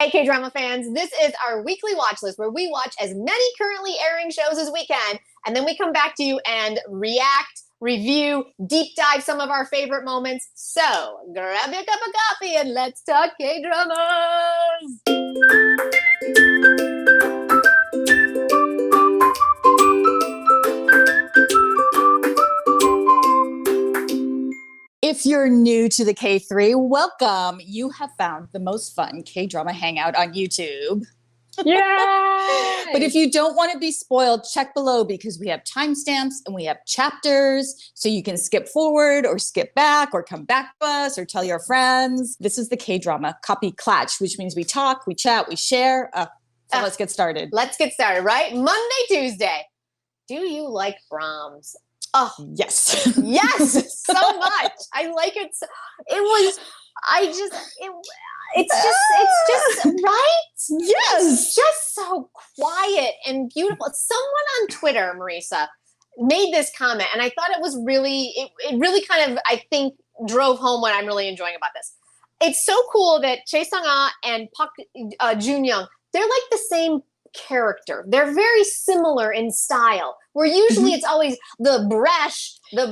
Hey, K-drama fans, this is our weekly watch list where we watch as many currently airing shows as we can, and then we come back to you and react, review, deep dive some of our favorite moments. So grab your cup of coffee and let's talk K-dramas! If you're new to the KThree, welcome. You have found the most fun K-drama hangout on YouTube. Yeah! But if you don't want to be spoiled, check below because we have timestamps and we have chapters so you can skip forward or skip back or come back to us or tell your friends. This is the K-drama copy klatch, which means we talk, we chat, we share. So let's get started. Let's get started, right? Monday, Tuesday. Do you like Brahms? Oh, yes. Yes, so much. I like it. It's just right? Yes. It's just so quiet and beautiful. Someone on Twitter, Marisa, made this comment, and I thought it was really, it really kind of, I think, drove home what I'm really enjoying about this. It's so cool that Chae and Joon, they're like the same character. They're very similar in style, where usually it's always the brash one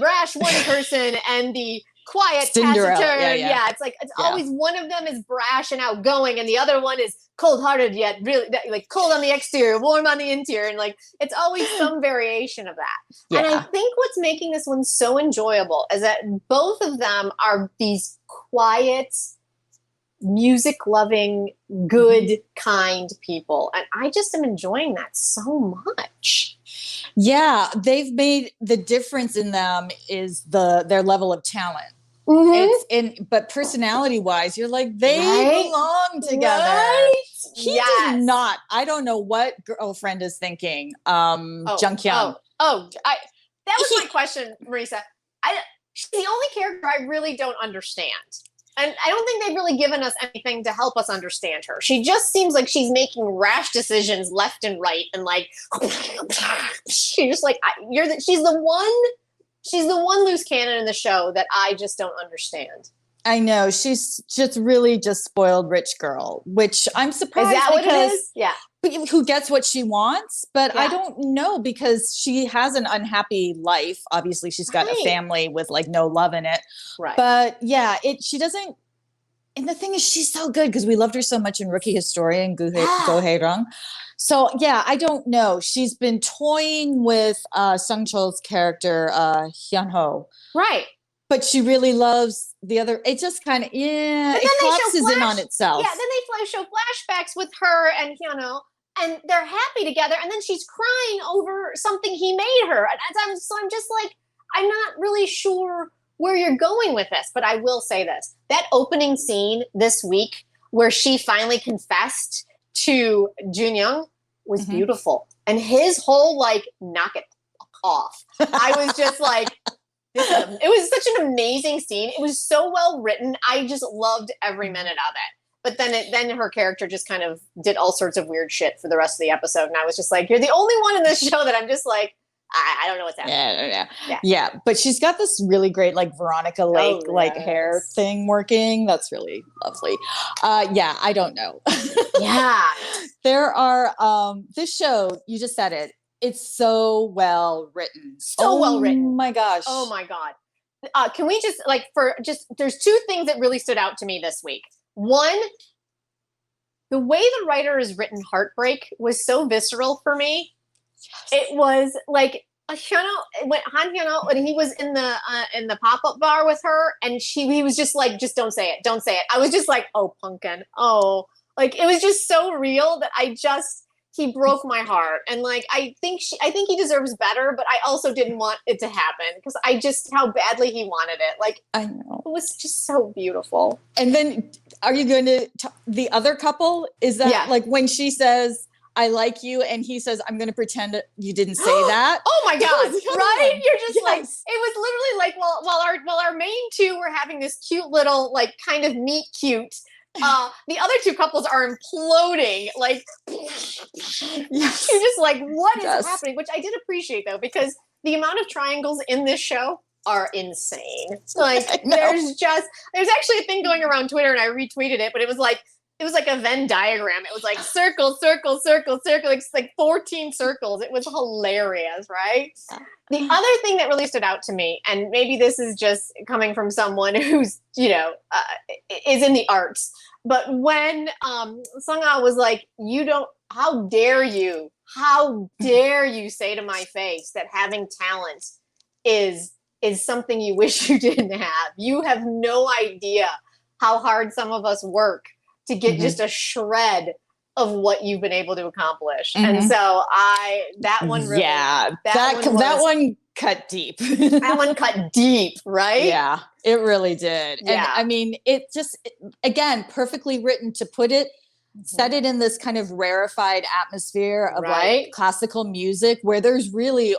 person and the quiet taciturn. Yeah, it's like it's always one of them is brash and outgoing and the other one is cold-hearted yet really like cold on the exterior, warm on the interior, and like it's always some variation of that. And I think what's making this one so enjoyable is that both of them are these quiet, music-loving, good, kind people. And I just am enjoying that so much. Yeah, they've made the difference in them is their level of talent. But personality-wise, you're like, they belong together. Right? He does not. I don't know what girlfriend is thinking. Junghyun. That was my question, Marisa. She's the only character I really don't understand. And I don't think they've really given us anything to help us understand her. She just seems like she's making rash decisions left and right, and like she's just like she's the one loose cannon in the show that I just don't understand. I know, she's just really just spoiled rich girl, which I'm surprised. Is that what it is? Yeah. Who gets what she wants, but I don't know because she has an unhappy life. Obviously, she's got a family with like no love in it. Right. But yeah, she doesn't. And the thing is, she's so good because we loved her so much in Rookie Historian, Go Hae-rung. So yeah, I don't know. She's been toying with Sung Chol's character, Hyun-ho. Right. But she really loves the other. It just kind of, it collapses in on itself. Yeah, then they show flashbacks with her and Hyun-ho, and they're happy together, and then she's crying over something he made her. And so I'm just like, I'm not really sure where you're going with this, but I will say this. That opening scene this week where she finally confessed to Joon was beautiful. And his whole, like, knock it off. I was just like, it was such an amazing scene. It was so well written. I just loved every minute of it. But then her character just kind of did all sorts of weird shit for the rest of the episode. And I was just like, you're the only one in this show that I'm just like, I don't know what's happening. Yeah. But she's got this really great like Veronica Lake hair thing working. That's really lovely. I don't know. Yeah. There are this show, you just said it. It's so well written. So well written. Oh my gosh. Oh my God. Can we just there's two things that really stood out to me this week. One, the way the writer has written heartbreak was so visceral for me. Yes. It was like Han Hyun-ho, when he was in the pop-up bar with her, and he was just like, just don't say it. I was just like, oh, Pumpkin. Oh, like it was just so real that he broke my heart. And like, I think he deserves better, but I also didn't want it to happen because how badly he wanted it. Like, I know. It was just so beautiful. And then are you going to, the other couple, is that like when she says, I like you, and he says, I'm going to pretend you didn't say that. Oh my God. Right? You're just like, it was literally like, while our main two were having this cute little, like kind of meet cute, the other two couples are imploding. Like, you're just like, what is happening? Which I did appreciate though, because the amount of triangles in this show are insane. Like, there's actually a thing going around Twitter, and I retweeted it, but it was like, it was like a Venn diagram. It was like circle, circle, circle, circle, like 14 circles. It was hilarious, right? The other thing that really stood out to me, and maybe this is just coming from someone who's, is in the arts, but when SeungWoo was like, how dare you say to my face that having talent is something you wish you didn't have. You have no idea how hard some of us work to get just a shred of what you've been able to accomplish. And so that one really, that one cut deep. That one cut deep, right? Yeah, it really did. Yeah. And I mean, it just, again, perfectly written to put it, set it in this kind of rarefied atmosphere of like classical music where there's room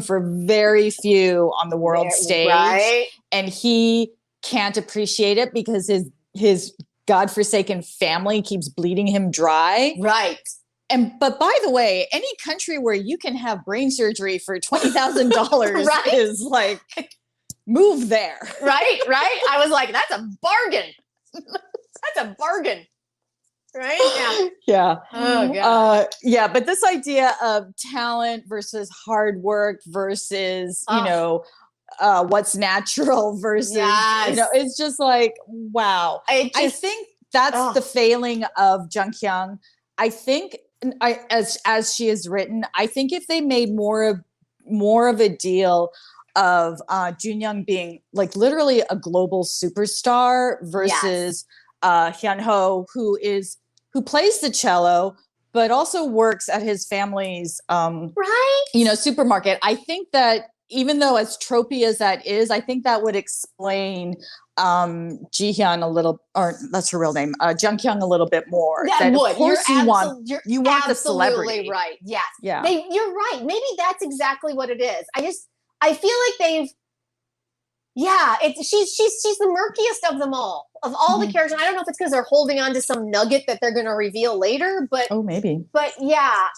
for very few on the world stage. Right. And he can't appreciate it because his godforsaken family keeps bleeding him dry. Right. But by the way, any country where you can have brain surgery for $20,000 is like, move there. Right. I was like, that's a bargain. That's a bargain. Right? Yeah. Oh, God. Yeah. But this idea of talent versus hard work versus, what's natural versus, it's just like, wow. I think that's the failing of Junghyun. I think, as she has written, I think if they made more of a deal of Junyoung being like literally a global superstar versus Hyunho, who plays the cello, but also works at his family's supermarket. I think that even though as tropey as that is, I think that would explain Jihyun a little, or that's her real name, Junghyun a little bit more. That would. Of course you want the celebrity. Absolutely right. Yes. Yeah. You're right. Maybe that's exactly what it is. I feel like they've. Yeah, she's the murkiest of them all. Of all the characters, I don't know if it's because they're holding on to some nugget that they're going to reveal later, but maybe. But yeah,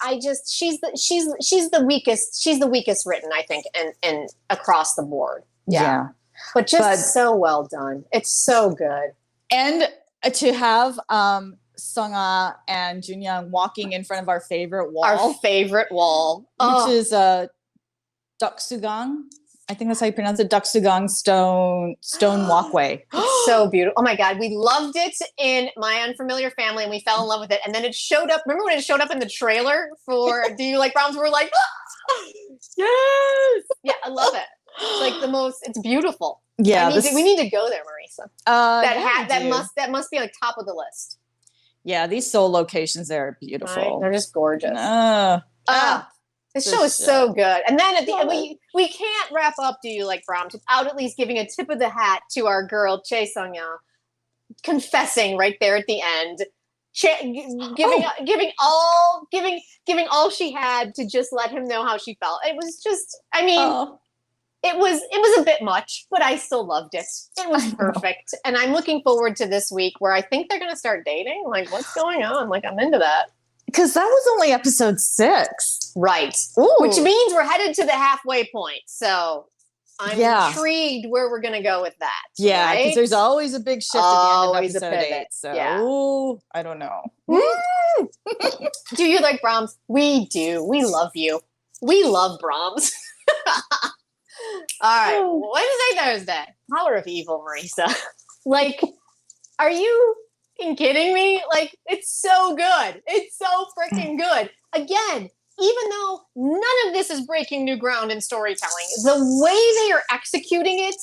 she's the weakest. She's the weakest written, I think, and across the board. Yeah. But so well done. It's so good. And to have SeungWoo and Junyoung walking in front of our favorite wall. Which is Doksugang. I think that's how you pronounce it. Doksugang stone walkway. It's so beautiful. Oh my God. We loved it in My Unfamiliar Family and we fell in love with it. And then it showed up. Remember when it showed up in the trailer for Do You Like Brahms? We're like, yes. Yeah, I love it. It's like it's beautiful. Yeah. We need to go there, Marisa. That must be like top of the list. Yeah. These Seoul locations there are beautiful. Right? They're just gorgeous. This show is so good. And then at the end, we can't wrap up Do You Like Brahms without at least giving a tip of the hat to our girl, Chae Seung-yeon, confessing right there at the end. Giving all she had to just let him know how she felt. It was just, it was a bit much, but I still loved it. It was perfect. And I'm looking forward to this week where I think they're going to start dating. Like, what's going on? Like, I'm into that. Because that was only episode 6. Right. Ooh. Which means we're headed to the halfway point. So I'm intrigued where we're going to go with that. Yeah, because there's always a big shift at the end of episode 8. So I don't know. Do you like Brahms? We do. We love you. We love Brahms. All right. Wednesday, Thursday. Power of Evil, Marisa. Like, are you kidding me? Like, it's so good. It's so freaking good. Again, even though none of this is breaking new ground in storytelling, the way they are executing it,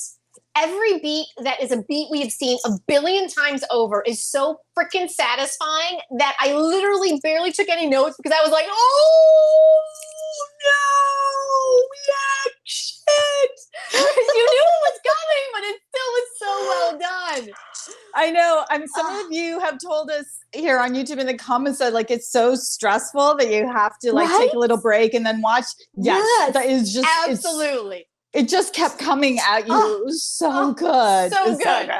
every beat that is a beat we have seen a billion times over is so freaking satisfying that I literally barely took any notes because I was like, oh, no, yeah, shit. You knew it was coming, but it still was so well done. I know. Some of you have told us here on YouTube in the comments that like it's so stressful that you have to like take a little break and then watch. Yes. That is just absolutely. It just kept coming at you. It was so good. So good.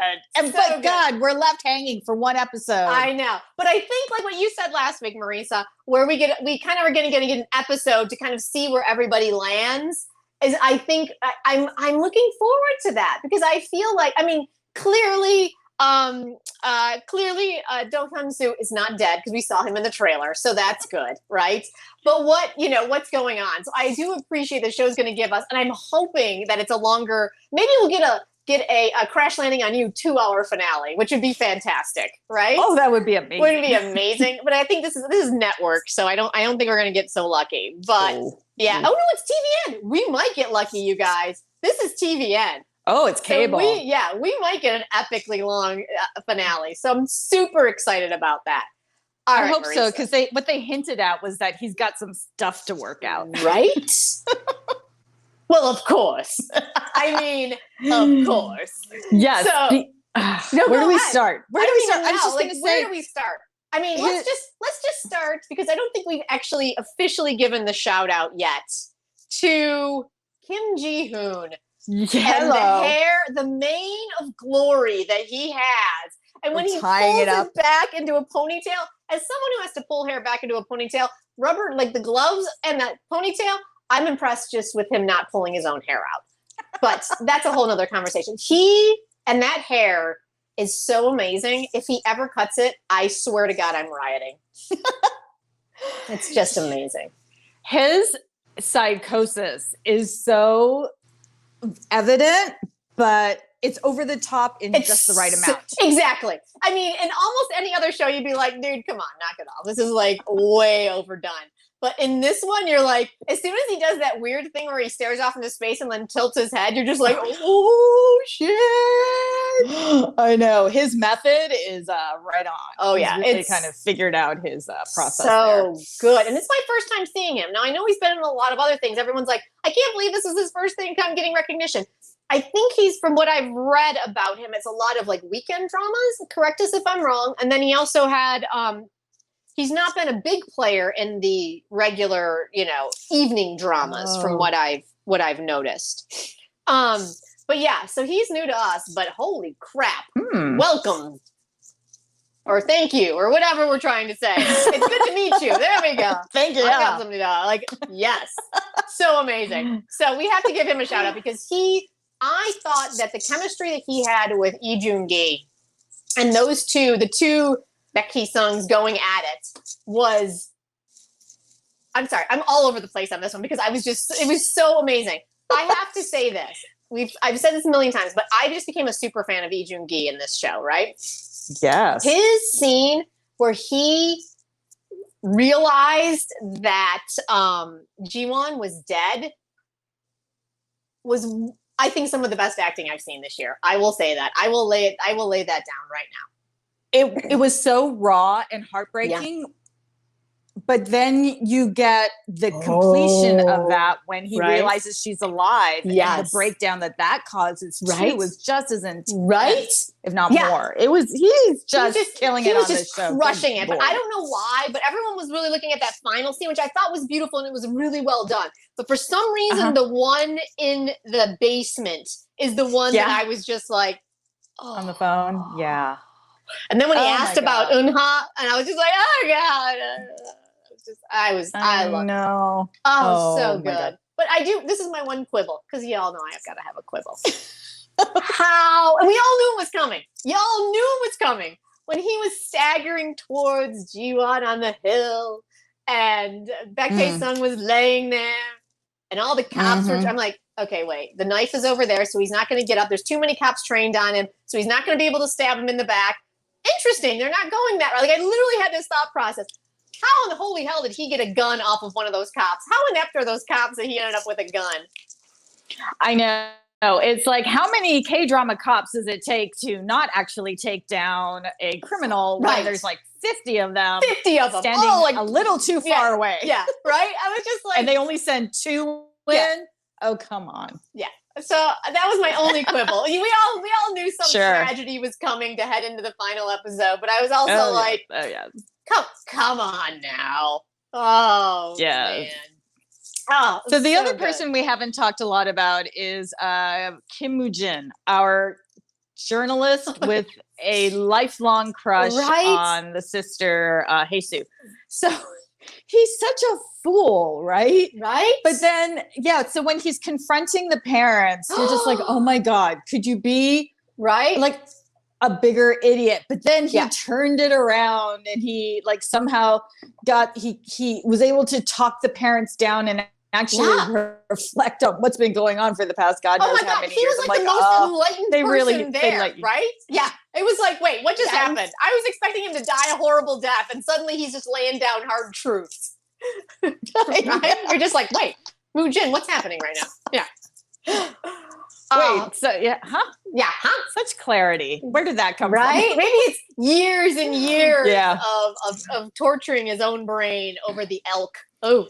God, we're left hanging for one episode. I know. But I think like what you said last week, Marisa, where we kind of are going to get an episode to kind of see where everybody lands, is I think I'm looking forward to that because I feel like, clearly Clearly, Do Hyun-soo is not dead because we saw him in the trailer, so that's good, right? But what's going on? So I do appreciate the show's going to give us, and I'm hoping that it's a longer. Maybe we'll get a Crash Landing on You 2-hour finale, which would be fantastic, right? Oh, that would be amazing. Would be amazing. But I think this is network, so I don't think we're going to get so lucky. But yeah. Oh no, it's TVN. We might get lucky, you guys. This is TVN. Oh, it's cable. So we might get an epically long finale. So I'm super excited about that. I hope so, because what they hinted at was that he's got some stuff to work out. Right? Well, of course. I mean, of course. Yes. So, where do we start? Where do we start? I was just going to say, where do we start? I mean, let's just start, because I don't think we've actually officially given the shout out yet to Kim Ji-hoon. And the hair, the mane of glory that he has. And when he pulls it back into a ponytail, as someone who has to pull hair back into a ponytail, rubber, like the gloves and that ponytail, I'm impressed just with him not pulling his own hair out. But that's a whole nother conversation. He and that hair is so amazing. If he ever cuts it, I swear to God, I'm rioting. It's just amazing. His psychosis is so evident, but it's over the top in just the right amount. Exactly. I mean, in almost any other show, you'd be like, dude, come on, knock it off. This is like way overdone. But in this one, you're like, as soon as he does that weird thing where he stares off into space and then tilts his head, you're just like, oh, shit. I know. His method is right on. Oh, yeah. He's really kind of figured out his process so good. And it's my first time seeing him. Now, I know he's been in a lot of other things. Everyone's like, I can't believe this is his first thing time getting recognition. I think he's, from what I've read about him, it's a lot of like weekend dramas. Correct us if I'm wrong. And then he also had... he's not been a big player in the regular, evening dramas from what I've noticed. But yeah, so he's new to us, but holy crap. Welcome. Or thank you, or whatever we're trying to say. It's good to meet you. There we go. Thank you. I got something to yes. So amazing. So we have to give him a shout out because I thought that the chemistry that he had with Lee Joon-gi and those two, the two Baek Sungs going at it was, I'm sorry, I'm all over the place on this one because it was so amazing. I have to say this. I've said this a million times, but I just became a super fan of Lee Joon-gi in this show, right? Yes. His scene where he realized that Jeon was dead was, I think, some of the best acting I've seen this year. I will say that. I will lay that down right now. It was so raw and heartbreaking, but then you get the completion of that when he realizes she's alive. Yes. And the breakdown that causes too was just as intense, if not more. He's just killing it on this show. Crushing it. But I don't know why, but everyone was really looking at that final scene, which I thought was beautiful and it was really well done. But for some reason, the one in the basement is the one that I was just like, on the phone. Yeah. And then when he asked about Eunha, and I was just like, oh God. I love it. Oh, so good. God. But this is my one quibble, because y'all know I've got to have a quibble. How, and we all knew it was coming. Y'all knew it was coming. When he was staggering towards Jeon on the hill, and Baek Sung was laying there, and all the cops were, I'm like, okay, wait, the knife is over there, so he's not going to get up. There's too many cops trained on him, so he's not going to be able to stab him in the back. Interesting, they're not going that route. Like, I literally had this thought process. How in the holy hell did he get a gun off of one of those cops? How inept are those cops that he ended up with a gun? I know. It's like, how many K-drama cops does it take to not actually take down a criminal when there's like 50 of them? 50 of them. Standing a little too far away. Yeah, right? I was just like... And they only send 2 in? Oh, come on. Yeah. So that was my only quibble. We all knew some tragedy was coming to head into the final episode, but I was also come on now. Oh, man. Oh, so the other person we haven't talked a lot about is Kim Woo-jin, our journalist with a lifelong crush on the sister Hae-soo. So he's such a fool, right? Right. But then, so when he's confronting the parents, you're just like, oh my God, could you be right? Like, a bigger idiot. But then he Yeah. turned it around and he like somehow he was able to talk the parents down and actually reflect on what's been going on for the past God knows how many he years. was like the most enlightened person there, let you. right? Yeah. It was like, wait, what just happened? I was expecting him to die a horrible death, and suddenly he's just laying down hard truths. Right? You're just like, wait, Woo-Jin, what's happening right now? Yeah. Wait, so yeah, huh? Yeah, huh? Such clarity. Where did that come Right? from? Maybe it's years and years Yeah. of torturing his own brain over the elk. Oh.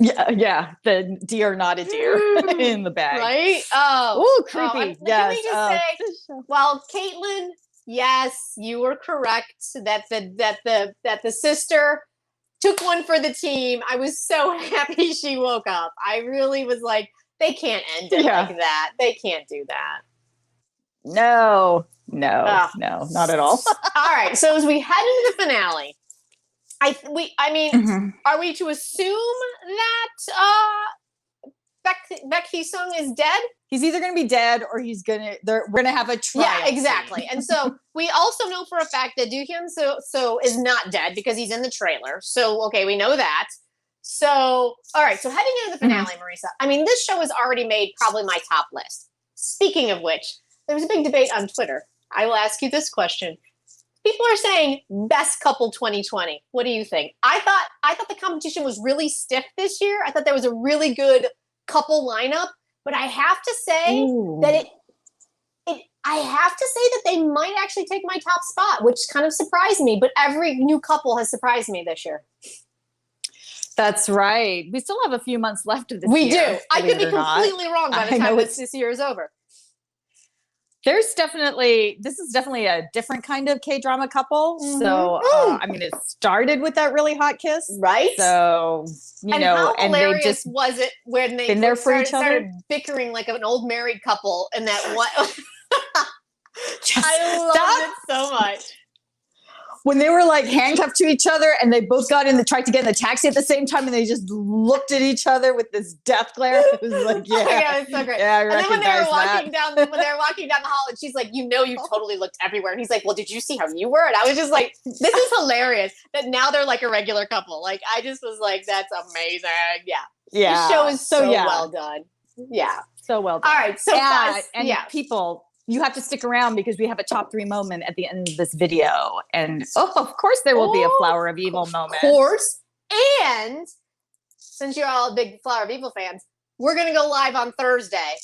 Yeah, the deer, not a deer in the bag. Right? Oh. Ooh, creepy. Can we just say, well, Caitlin, yes, you were correct that the sister took one for the team. I was so happy she woke up. I really was like, they can't end it like that. They can't do that. No, not at all. All right. So as we head into the finale, are we to assume that Baek Hee-sung is dead? He's either going to be dead or we're going to have a trial. Yeah, exactly. And so we also know for a fact that Do-hyun so is not dead because he's in the trailer. So, okay, we know that. So, all right. So heading into the finale, Marisa, I mean, this show has already made probably my top list. Speaking of which, there was a big debate on Twitter. I will ask you this question. People are saying best couple 2020. What do you think? I thought the competition was really stiff this year. I thought there was a really good couple lineup, but I have to say that they might actually take my top spot, which kind of surprised me. But every new couple has surprised me this year. That's right. We still have a few months left of this We year. do. I could be completely wrong by the time this year is over. This is definitely a different kind of K-drama couple. Mm-hmm. So, I mean, it started with that really hot kiss. Right. So, how hilarious was it when they started bickering like an old married couple and that one. I loved it so much. When they were like handcuffed to each other and they both tried to get in the taxi at the same time and they just looked at each other with this death glare. It was like, yeah, it's so great. Yeah, and then when they were walking down the hall and she's like, you totally looked everywhere. And he's like, well, did you see how you were? And I was just like, this is hilarious that now they're like a regular couple. Like, I just was like, that's amazing. Yeah. The show is so well done. Yeah. So well done. All right. So people, you have to stick around because we have a top 3 moment at the end of this video. And of course there will be a Flower of Evil moment. Of course. And since you're all big Flower of Evil fans, we're going to go live on Thursday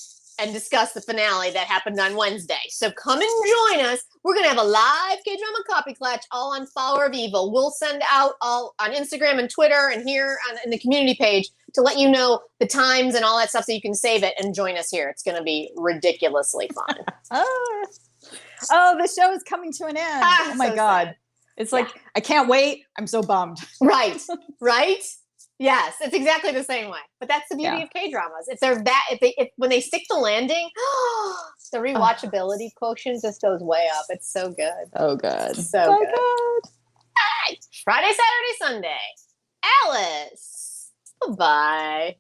and discuss the finale that happened on Wednesday. So come and join us. We're going to have a live K-drama copy klatch all on Flower of Evil. We'll send out all on Instagram and Twitter and here in the community page to let you know the times and all that stuff so you can save it and join us here. It's going to be ridiculously fun. The show is coming to an end. Oh my God. Sad. It's like, I can't wait. I'm so bummed. Right. Yes, it's exactly the same way. But that's the beauty of K-dramas. When they stick the landing, the rewatchability quotient just goes way up. It's so good. Oh, good. So good. All right. Friday, Saturday, Sunday. Alice. Bye.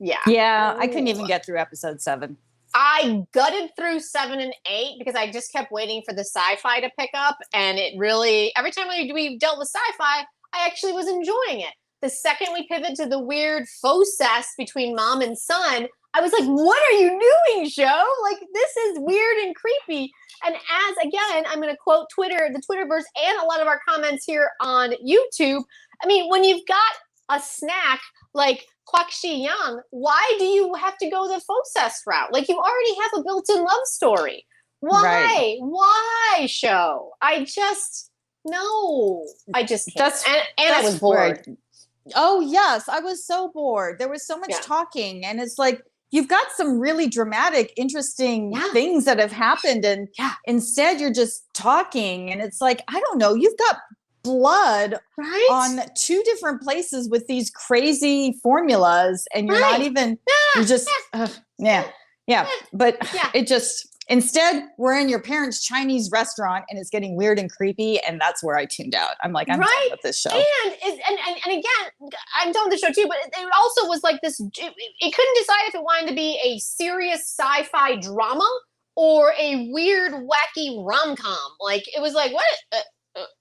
Yeah. I couldn't even get through episode 7. I gutted through 7 and 8 because I just kept waiting for the sci-fi to pick up. And it really, every time we dealt with sci-fi, I actually was enjoying it. The second we pivot to the weird faux cess between mom and son, I was like, what are you doing, show? Like, this is weird and creepy. And again, I'm going to quote Twitter, the Twitterverse, and a lot of our comments here on YouTube. I mean, when you've got a snack like Kwakshi Yang, why do you have to go the faux cess route? Like, you already have a built-in love story. Why? Right. Why, show? I just can't. And I was bored. Oh, yes. I was so bored. There was so much talking. And it's like, you've got some really dramatic, interesting things that have happened. And instead, you're just talking. And it's like, I don't know. You've got blood on 2 different places with these crazy formulas. And you're not even, you're just, But it just... Instead, we're in your parents' Chinese restaurant and it's getting weird and creepy. And that's where I tuned out. I'm like, I'm done with this show. And again, I'm done with the show too, but it also was like this, it couldn't decide if it wanted to be a serious sci-fi drama or a weird, wacky rom-com. Like, it was like, what?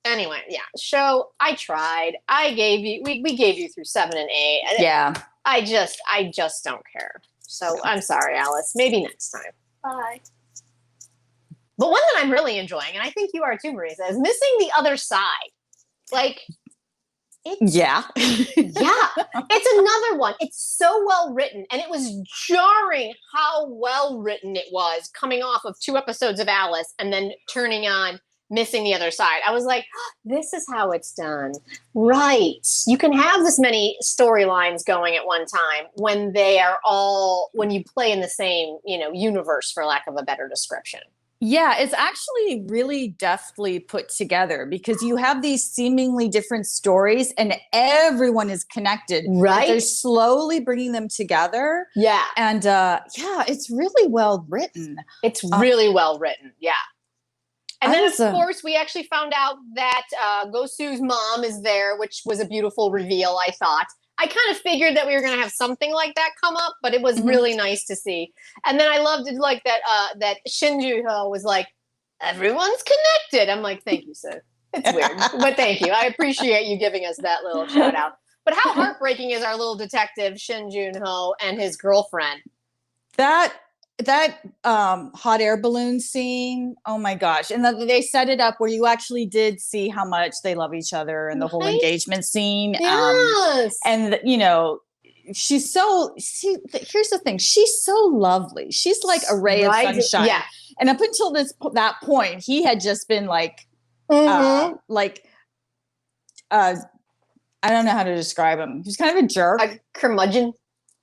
Anyway, yeah. Show, I tried. I gave you, we gave you through 7 and 8. Yeah. I just don't care. So I'm sorry, Alice. Maybe next time. Bye. But one that I'm really enjoying, and I think you are too, Marisa, is Missing the Other Side. Like, yeah. yeah, it's another one. It's so well written, and it was jarring how well written it was coming off of 2 episodes of Alice and then turning on Missing the Other Side. I was like, oh, this is how it's done. Right. You can have this many storylines going at one time when when you play in the same, universe, for lack of a better description. Yeah, it's actually really deftly put together because you have these seemingly different stories and everyone is connected. Right. They're slowly bringing them together. Yeah. And it's really well written. It's really well written. Yeah. And then, of course, we actually found out that Go-Soo's mom is there, which was a beautiful reveal, I thought. I kind of figured that we were going to have something like that come up, but it was really nice to see. And then I loved it, like that Shinju-ho was like, everyone's connected. I'm like, thank you, sir. It's weird, but thank you. I appreciate you giving us that little shout out. But how heartbreaking is our little detective, Shin Joon-ho, and his girlfriend? That hot air balloon scene, oh my gosh. And they set it up where you actually did see how much they love each other and the whole engagement scene. Yes. And here's the thing, she's so lovely. She's like a ray of sunshine. Yeah. And up until that point, he had just been like, I don't know how to describe him. He was kind of a jerk. A curmudgeon.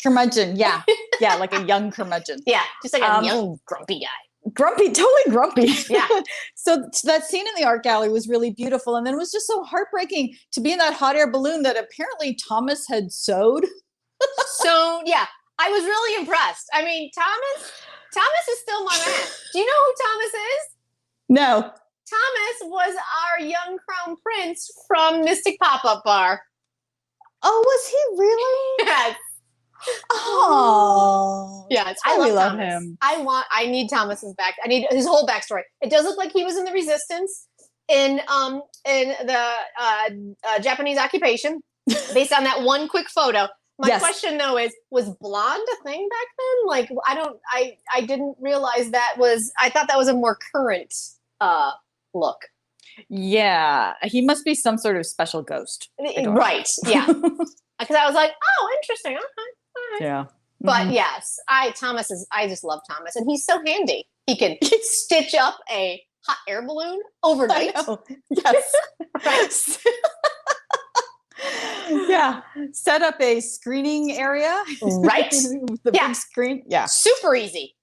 Curmudgeon, yeah. Yeah, like a young curmudgeon. Yeah, just like a young grumpy guy. Grumpy, totally grumpy. Yeah. So that scene in the art gallery was really beautiful. And then it was just so heartbreaking to be in that hot air balloon that apparently Thomas had sewed. So, yeah, I was really impressed. I mean, Thomas is still my man. Do you know who Thomas is? No. Thomas was our young crown prince from Mystic Pop-Up Bar. Oh, was he really? Yes. Oh, yeah, I love him. I need Thomas's back. I need his whole backstory. It does look like he was in the resistance in the Japanese occupation, based on that one quick photo. My question though is, was blonde a thing back then? Like, I didn't realize that was. I thought that was a more current look. Yeah, he must be some sort of special ghost. Right. Yeah. Because I was like, oh, interesting. Okay. Right. Yeah. But yes, I just love Thomas, and he's so handy. He can stitch up a hot air balloon overnight. Yes. Right. Yeah. Set up a screening area. Right. With the big screen. Yeah. Super easy.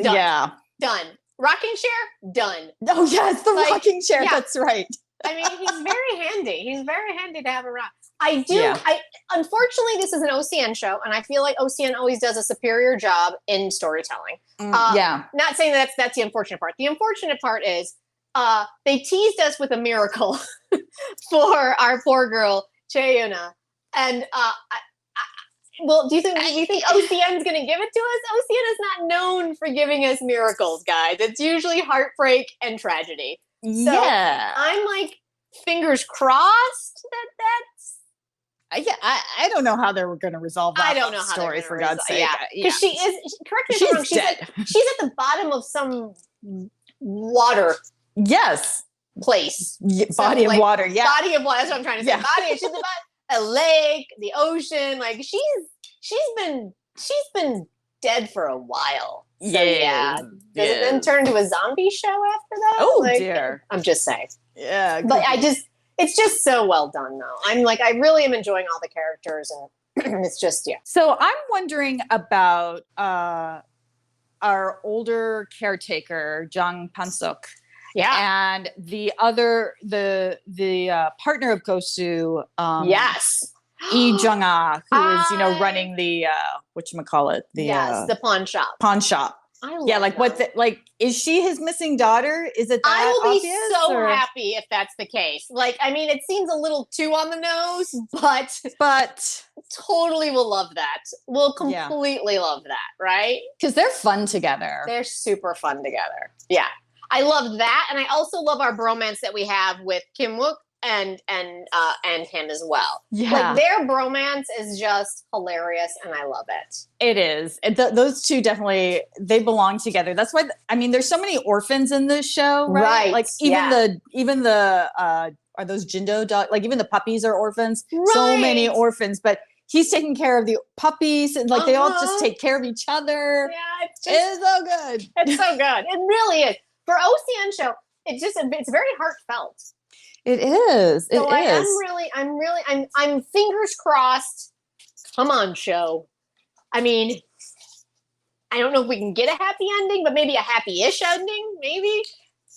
Done. Yeah. Done. Rocking chair? Done. Oh, yes, the rocking chair. Yeah. That's right. I mean, he's very handy. He's very handy to have around. Unfortunately, this is an OCN show, and I feel like OCN always does a superior job in storytelling. Not saying that's the unfortunate part. The unfortunate part is they teased us with a miracle for our poor girl, Chae. And do you think OCN's going to give it to us? OCN is not known for giving us miracles, guys. It's usually heartbreak and tragedy. So I'm like, fingers crossed that's. I don't know how they were going to resolve that story, for God's sake. Yeah, because she is. Correct me if I'm wrong. She's at the bottom of some water. Yes. Place. Body of water. Yeah. Body of water. That's what I'm trying to say. Yeah. She's about a lake, the ocean. Like she's been dead for a while. So, yeah. Does it then turn to a zombie show after that? Oh dear. I'm just saying. Yeah. But it's just so well done though. I'm like, I really am enjoying all the characters, and it's just, So I'm wondering about our older caretaker, Jang Pansuk. Yeah. And the partner of Go-Soo. Yes. Lee Jung-ah, who is, running the whatchamacallit, the pawn shop. Pawn shop. I love Yeah, like them. is she his missing daughter? Is it that I will be obvious, so or? happy if that's the case. Like, I mean, it seems a little too on the nose, but totally will love that. We'll completely love that, right? Because they're fun together. They're super fun together. Yeah. I love that. And I also love our bromance that we have with Kim Wook and him as well. Yeah. Like their bromance is just hilarious and I love it. It is. Those two definitely, they belong together. That's why, I mean, there's so many orphans in this show, right? Like even the are those Jindo dog? Like even the puppies are orphans. Right. So many orphans, but he's taking care of the puppies and like they all just take care of each other. Yeah, it's so good. It's so good. It really is. For OCN show, it's very heartfelt. It is. It is. I'm fingers crossed. Come on, show. I mean, I don't know if we can get a happy ending, but maybe a happy-ish ending, maybe.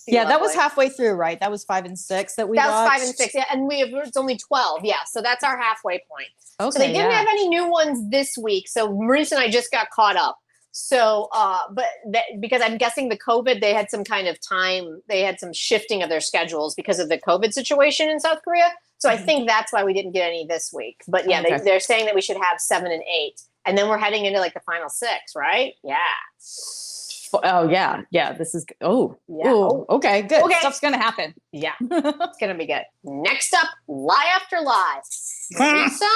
Yeah, that was halfway through, right? That was 5 and 6 that we watched. That was 5 and 6, yeah, and it's only 12, yeah. So that's our halfway point. Okay, so they didn't have any new ones this week. So Marisa and I just got caught up. So, because I'm guessing the COVID, they had some kind of time, they had some shifting of their schedules because of the COVID situation in South Korea. So I think that's why we didn't get any this week. But yeah, they're saying that we should have 7 and 8. And then we're heading into like the final 6, right? Yeah. Oh, yeah. Yeah. This is, okay, good. Okay. Stuff's going to happen. Yeah. It's going to be good. Next up, Lie After Lie. Marisa?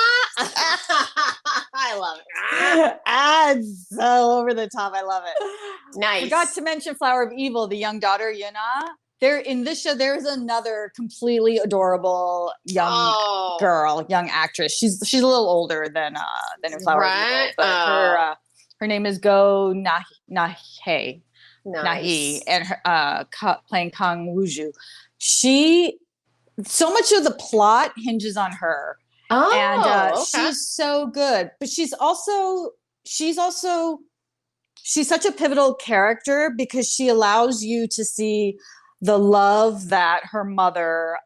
I love it. It's so over the top. I love it. Nice. Forgot to mention Flower of Evil, the young daughter, Yeona. There in this show, there's another completely adorable young girl, young actress. She's a little older than in Flower of Evil, but her name is Go Nahe. Nahi, and her, playing Kang Wooju. So much of the plot hinges on her. She's so good, but she's such a pivotal character because she allows you to see the love that her mother,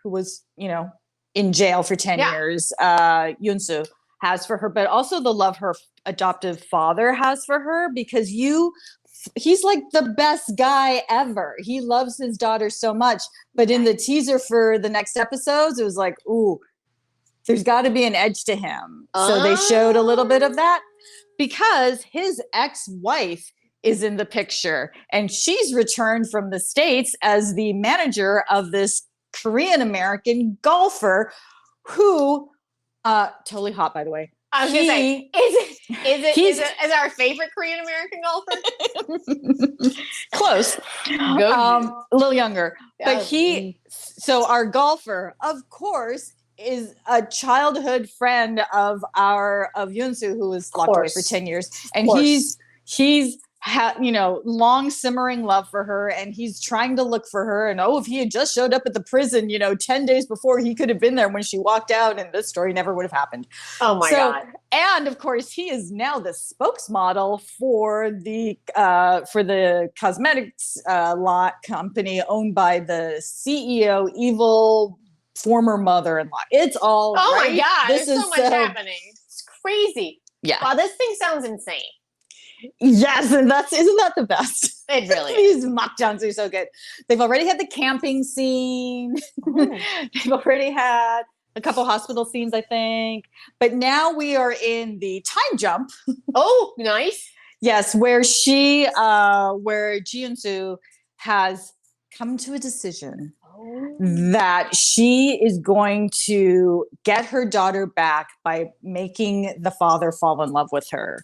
who was, in jail for 10 years, Yoon-soo, has for her, but also the love her adoptive father has for her, because he's like the best guy ever. He loves his daughter so much. But in the teaser for the next episodes, it was like, ooh, there's got to be an edge to him. So they showed a little bit of that because his ex-wife is in the picture and she's returned from the States as the manager of this Korean American golfer who totally hot, by the way. I was gonna say, is it our favorite Korean American golfer? Close. A little younger. But so our golfer, of course, is a childhood friend of Yoon-soo, who was locked away for 10 years. And he's had, long simmering love for her, and he's trying to look for her. And if he had just showed up at the prison, 10 days before, he could have been there when she walked out, and this story never would have happened. Oh my God. And of course, he is now the spokesmodel for the cosmetics lot company owned by the CEO, evil former mother-in-law. It's all my God. There's so much happening. It's crazy. Yeah. Wow, this thing sounds insane. Yes, and isn't that the best? It really is. These mock-downs are so good. They've already had the camping scene. They've already had a couple hospital scenes, I think. But now we are in the time jump. Oh, nice. Yes, where Jeon-soo has come to a decision that she is going to get her daughter back by making the father fall in love with her.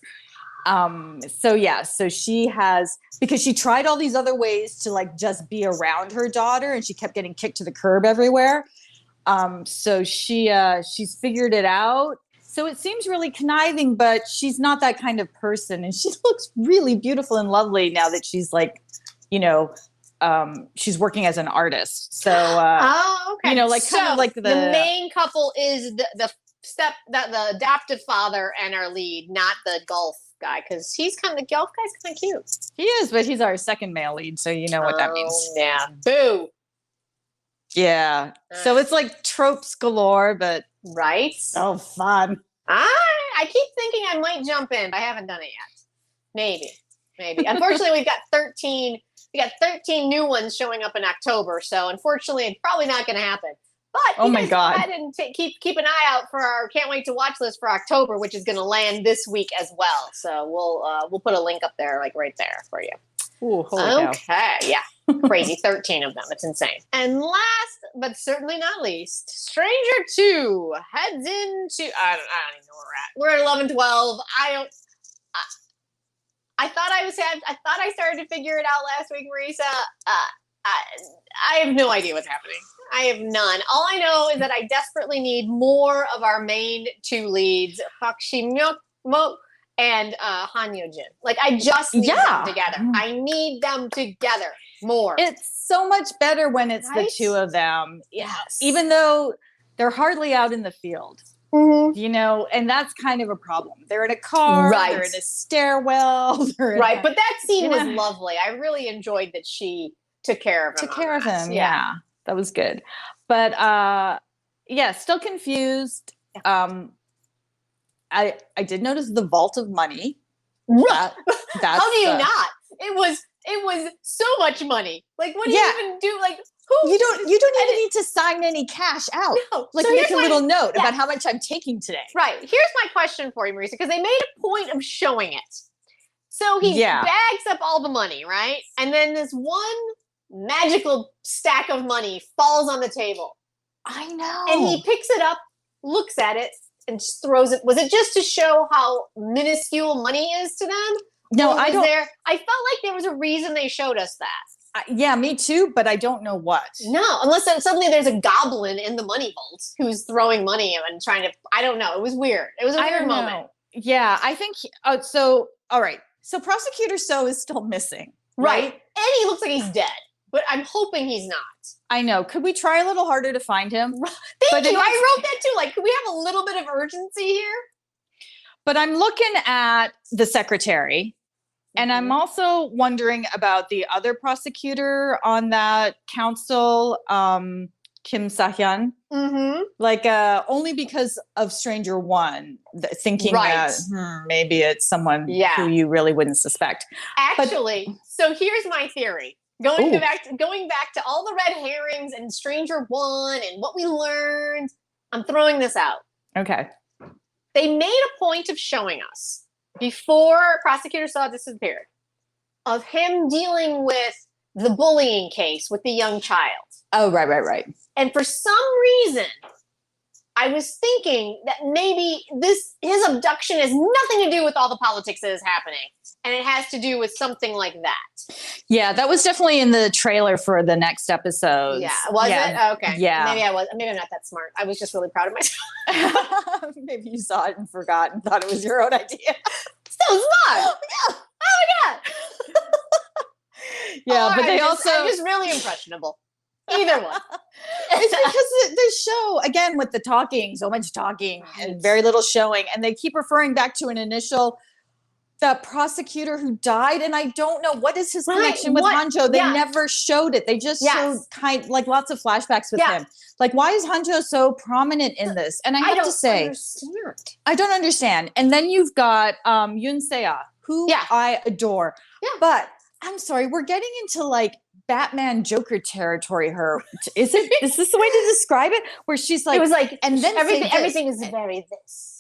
So she has, because she tried all these other ways to like just be around her daughter and she kept getting kicked to the curb everywhere. So she's figured it out. So it seems really conniving, but she's not that kind of person. And she looks really beautiful and lovely now that she's like, she's working as an artist. So, okay. Kind of like the main couple is the adoptive father and our lead, not the golf guy, because the golf guy's kind of cute. He is, but he's our second male lead, so you know what that means. Yeah, boo. Yeah, so it's like tropes galore, but so fun. I keep thinking I might jump in, but I haven't done it yet. Maybe. Maybe. Unfortunately, we've got 13. We got 13 new ones showing up in October. So unfortunately, it's probably not going to happen. But you guys go ahead and keep an eye out for our can't wait to watch list for October, which is going to land this week as well. So we'll put a link up there, like right there for you. Ooh, holy cow. Yeah. Crazy. 13 of them. It's insane. And last, but certainly not least, Stranger 2 heads into, I don't even know where we're at. We're at 11, 12. I thought I started to figure it out last week, Marisa. I have no idea what's happening. I have none. All I know is that I desperately need more of our main two leads, Park Shi-myuk and HyeJin. Like, I just need them together. I need them together more. It's so much better when it's the two of them. Yes. Even though they're hardly out in the field. Mm-hmm. You know, and that's kind of a problem. They're in a car, they're in a stairwell. But that scene was lovely. I really enjoyed that she took care of him. Yeah. That was good. But still confused. I did notice the vault of money. How do you not? It was so much money. Like, what do you even do? Like, who? You don't even need to sign any cash out. No. Like, make a little note about how much I'm taking today. Right. Here's my question for you, Marisa, because they made a point of showing it. So he bags up all the money, right? And then this one magical stack of money falls on the table. I know. And he picks it up, looks at it, and just throws it. Was it just to show how minuscule money is to them? No, I don't. I felt like there was a reason they showed us that. Yeah, me too, but I don't know what. No, unless suddenly there's a goblin in the money vault who's throwing money and trying to, I don't know. It was weird. It was a weird moment. Yeah, I think, all right. So Prosecutor So is still missing. Right. And he looks like he's dead, but I'm hoping he's not. I know. Could we try a little harder to find him? Thank you. I wrote that too. Like, could we have a little bit of urgency here? But I'm looking at the secretary. And I'm also wondering about the other prosecutor on that council, Kim Sa-hyun. Mm-hmm. Like, only because of Stranger One, thinking that maybe it's someone who you really wouldn't suspect. Actually, so here's my theory. Going back to all the red herrings and Stranger One and what we learned, I'm throwing this out. Okay. They made a point of showing us, before Prosecutor Saw disappeared, of him dealing with the bullying case with the young child. Oh, right. And for some reason, I was thinking that maybe his abduction has nothing to do with all the politics that is happening. And it has to do with something like that. Yeah, that was definitely in the trailer for the next episode. Yeah, was it? Oh, okay. Yeah. Maybe I'm not that smart. I was just really proud of myself. Maybe you saw it and forgot and thought it was your own idea. So smart. Yeah. Oh my God. Yeah, but I'm just really impressionable. Either one. It's because the show, again, with the talking, so much talking and very little showing, and they keep referring back to that prosecutor who died, and I don't know what is his connection with Hanjo. They never showed it. They just showed lots of flashbacks with him. Like, why is Hanjo so prominent in this? And I have to say, I don't understand. And then you've got Yoon Se-ah, who I adore. Yeah. But I'm sorry, we're getting into like Batman Joker territory. Is this the way to describe it? Where she's like, it was like, and then everything is very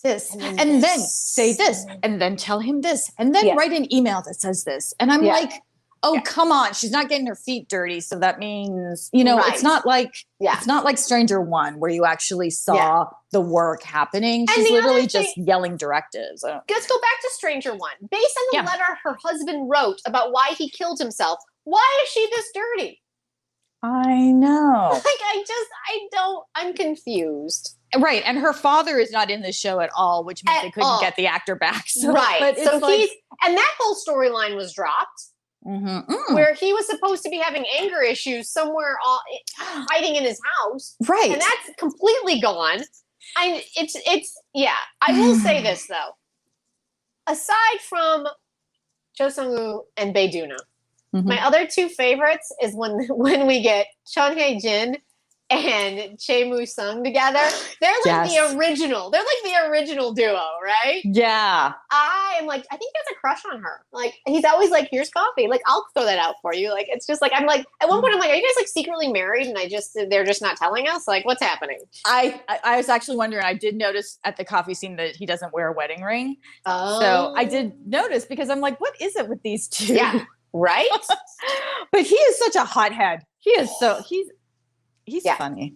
this, and then say this, and then tell him this, and then write an email that says this. And I'm like, oh, come on, she's not getting her feet dirty, so that means it's not like Stranger One where you actually saw the work happening. She's literally just yelling directives. Let's go back to Stranger One. Based on the letter her husband wrote about why he killed himself, why is she this dirty? I know. I'm confused. Right. And her father is not in the show at all, which means they couldn't get the actor back. So, right. But so and that whole storyline was dropped. Mm-hmm. Where he was supposed to be having anger issues somewhere hiding in his house. Right. And that's completely gone. I will say this though. Aside from SeungWoo and Doona, my other two favorites is when we get HyeJin and Chae Sung together. They're like the original. They're like the original duo, right? Yeah. I am like, I think he has a crush on her. Like, he's always like, here's coffee. Like, I'll throw that out for you. Like, it's just like, I'm like, at one point I'm like, are you guys like secretly married? And they're just not telling us? Like, what's happening? I was actually wondering, I did notice at the coffee scene that he doesn't wear a wedding ring. Oh. So I did notice because I'm like, what is it with these two? Yeah. Right? But he is such a hothead. He is he's funny.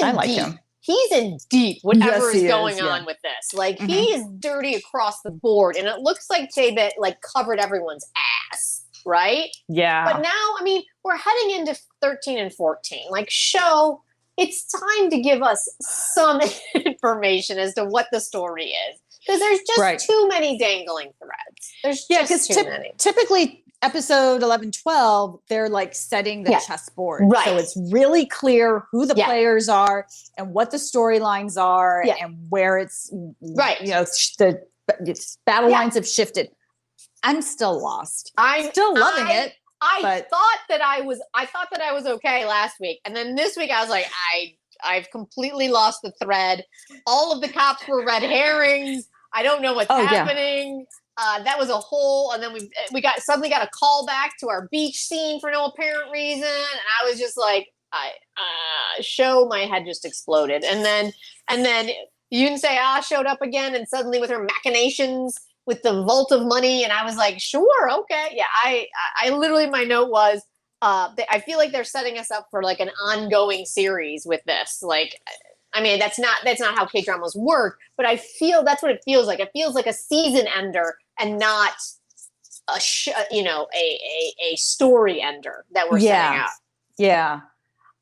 I like him. He's in deep, whatever is going on with this. Like, he is dirty across the board. And it looks like Chae like covered everyone's ass, right? Yeah. But now, I mean, we're heading into 13 and 14. Like, it's time to give us some information as to what the story is. Because there's just too many dangling threads. There's just too many. Typically, episode 11, 12, they're like setting the chessboard. Right. So it's really clear who the players are and what the storylines are and where it's, the battle lines have shifted. I'm still lost. I'm still loving it. I thought that I was okay last week. And then this week I was like, I've completely lost the thread. All of the cops were red herrings. I don't know what's happening. That was a whole, and then we suddenly got a call back to our beach scene for no apparent reason, and I was just like, my head just exploded, and then Yoon Se-ah showed up again, and suddenly with her machinations with the vault of money, and I was like, sure, okay, yeah, I literally, my note was, I feel like they're setting us up for like an ongoing series with this, like. I mean, that's not how K-dramas work, but I feel that's what it feels like. It feels like a season ender and not a story ender that we're setting up. Yeah.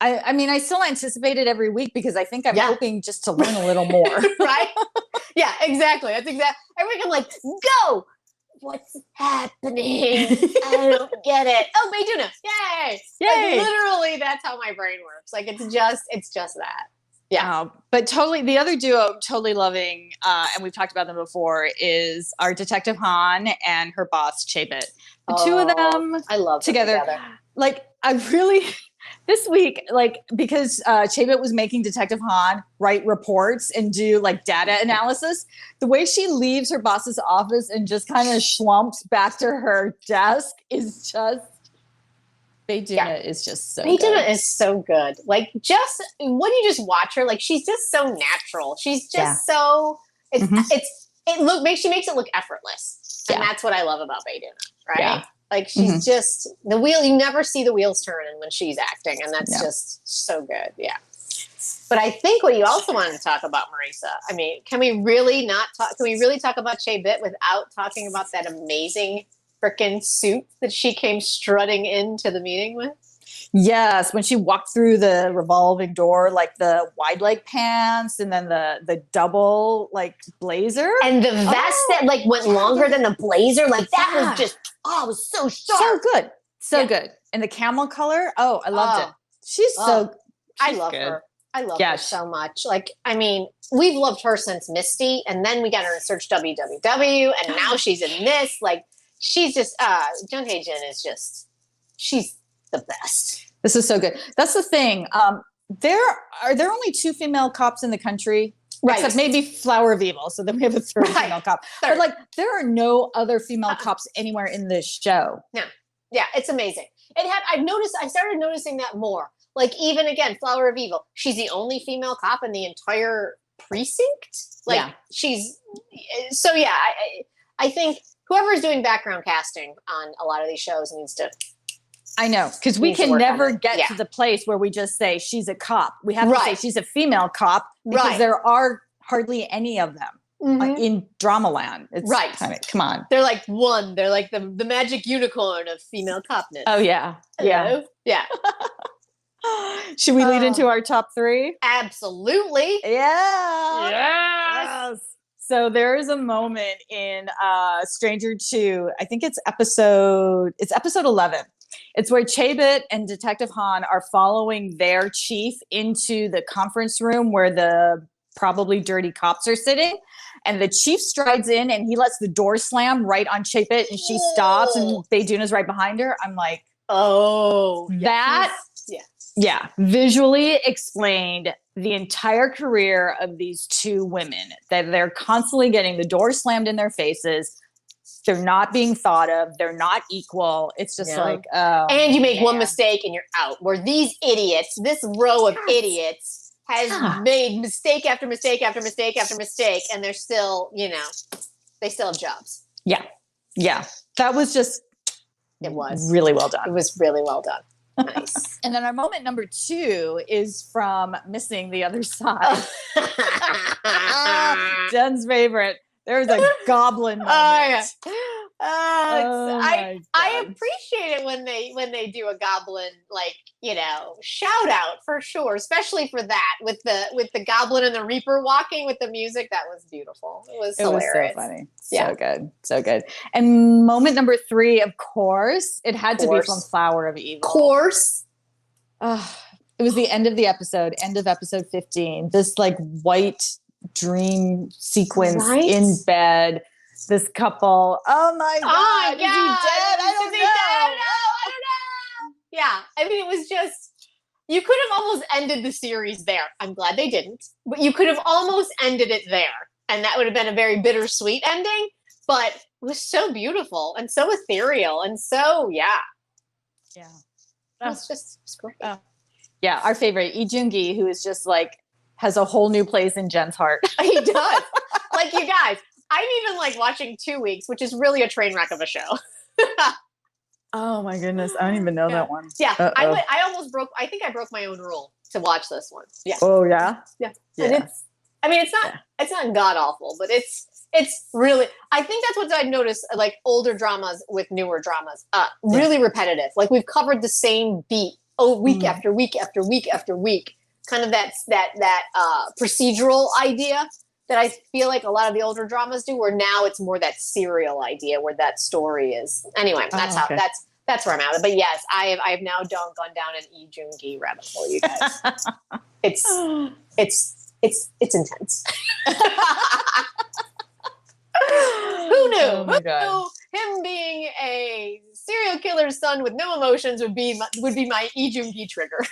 I mean, I still anticipate it every week because I think I'm hoping just to learn a little more. Right? Yeah, exactly. That's exactly. Every week I'm like, go! What's happening? I don't get it. Oh, Doona. Yay! Yay! Like, literally, that's how my brain works. Like, it's just that. Yeah. But totally, the other duo I'm totally loving, and we've talked about them before, is our Detective Han and her boss, Chae. The two of them I love together. Like, I really, this week, like, because Chae was making Detective Han write reports and do like data analysis, the way she leaves her boss's office and just kind of schlumps back to her desk is just, Doona is just so good. Doona is so good. Like, just when you just watch her, like, she's just so natural. She's just so she makes it look effortless. And that's what I love about Doona, right? Yeah. Like, she's just the wheel, you never see the wheels turning when she's acting, and that's just so good. Yeah. But I think what you also wanted to talk about, Marisa, I mean, can we really talk about Chae without talking about that amazing freaking suit that she came strutting into the meeting with? Yes, when she walked through the revolving door, like the wide leg pants and then the double like blazer. And the vest that like went longer than the blazer. Like that was just, it was so sharp. So good. So good. And the camel color. Oh, I loved it. She's I love her. I love her so much. Like, I mean, we've loved her since Misty, and then we got her in Search WWW, and now she's in this. Like, she's just, Jung HyeJin is just, she's the best. This is so good. That's the thing. There are only 2 female cops in the country, right? Except maybe Flower of Evil. So then we have a 3rd female cop. But like, there are no other female cops anywhere in this show. No. Yeah, it's amazing. I started noticing that more. Like, even again, Flower of Evil, she's the only female cop in the entire precinct. Like, she's, so yeah, I think whoever's doing background casting on a lot of these shows needs to. I know, because we can never get to the place where we just say she's a cop. We have to say she's a female cop because there are hardly any of them in Dramaland. It's kind of, come on. They're like one. They're like the magic unicorn of female copness. Oh, yeah. Hello? Yeah. Should we lead into our top 3? Absolutely. Yeah. Yes. So there is a moment in Stranger 2. I think it's episode 11. It's where Chae and Detective Han are following their chief into the conference room where the probably dirty cops are sitting. And the chief strides in and he lets the door slam right on Chae and she stops and Doona's right behind her. I'm like, oh, that Yeah, visually explained the entire career of these two women, that they're constantly getting the door slammed in their faces. They're not being thought of. They're not equal. It's just like, oh, and you make one man. mistake and you're out. Where these idiots, this row of idiots, has made mistake after mistake after mistake after mistake, and they're still, they still have jobs. Yeah, yeah. That was just, it was really well done. It was really well done. Nice. And then our moment number 2 is from Missing the Other Side. Jen's favorite. There's a goblin moment. I appreciate it when they do a goblin shout out for sure, especially for that with the goblin and the reaper walking with the music. That was beautiful. It was hilarious. So funny. So good. And moment number 3, of course, it had to be from Flower of Evil. Of course. It was the end of the episode, end of episode 15. This white dream sequence in bed. This couple. Oh my God. Is he dead? I don't know. Yeah. I mean, it was just, you could have almost ended the series there. I'm glad they didn't, but you could have almost ended it there. And that would have been a very bittersweet ending, but it was so beautiful and so ethereal. And so, yeah. Yeah. It's great. Yeah. Our favorite, Lee, who is just has a whole new place in Jen's heart. He does. You guys, I'm even watching 2 weeks, which is really a train wreck of a show. Oh my goodness. I don't even know that one. Yeah. I almost broke, I think I broke my own rule to watch this one. Yeah. Oh yeah? Yeah. And it's not god awful, but it's really, I think that's what I've noticed, older dramas with newer dramas, really repetitive. We've covered the same beat week after week after week after week. Kind of that procedural idea that I feel like a lot of the older dramas do, where now it's more that serial idea where that story is. Anyway, that's that's where I'm at. But yes, I've now gone down an Lee rabbit hole, you guys. It's intense. Who knew? Oh my God. Who knew him being a serial killer's son with no emotions would be my Lee trigger.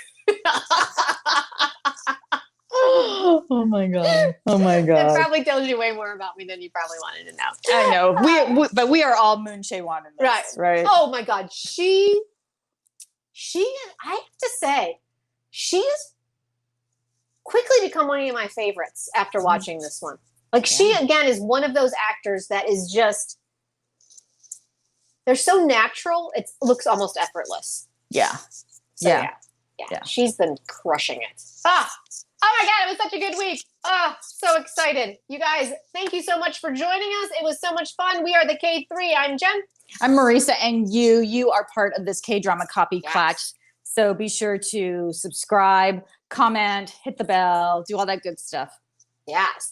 Oh my God. That probably tells you way more about me than you probably wanted to know. I know. But we are all Moon Chae-won in this, right? Oh my God. She I have to say, she has quickly become one of my favorites after watching this one. She, again, is one of those actors that is just, they're so natural, it looks almost effortless. Yeah. So, yeah. She's been crushing it. Oh my God, it was such a good week. So excited. You guys, thank you so much for joining us. It was so much fun. We are the KThree. I'm Jen. I'm Marisa, and you are part of this K-drama copy klatch. So be sure to subscribe, comment, hit the bell, do all that good stuff. Yes.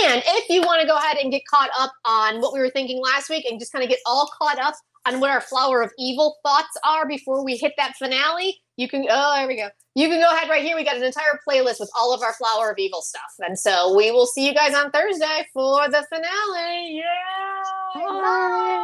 And if you want to go ahead and get caught up on what we were thinking last week and just kind of get all caught up on what our Flower of Evil thoughts are before we hit that finale, you can, there we go. You can go ahead right here. We got an entire playlist with all of our Flower of Evil stuff. And so we will see you guys on Thursday for the finale. Yeah. Bye.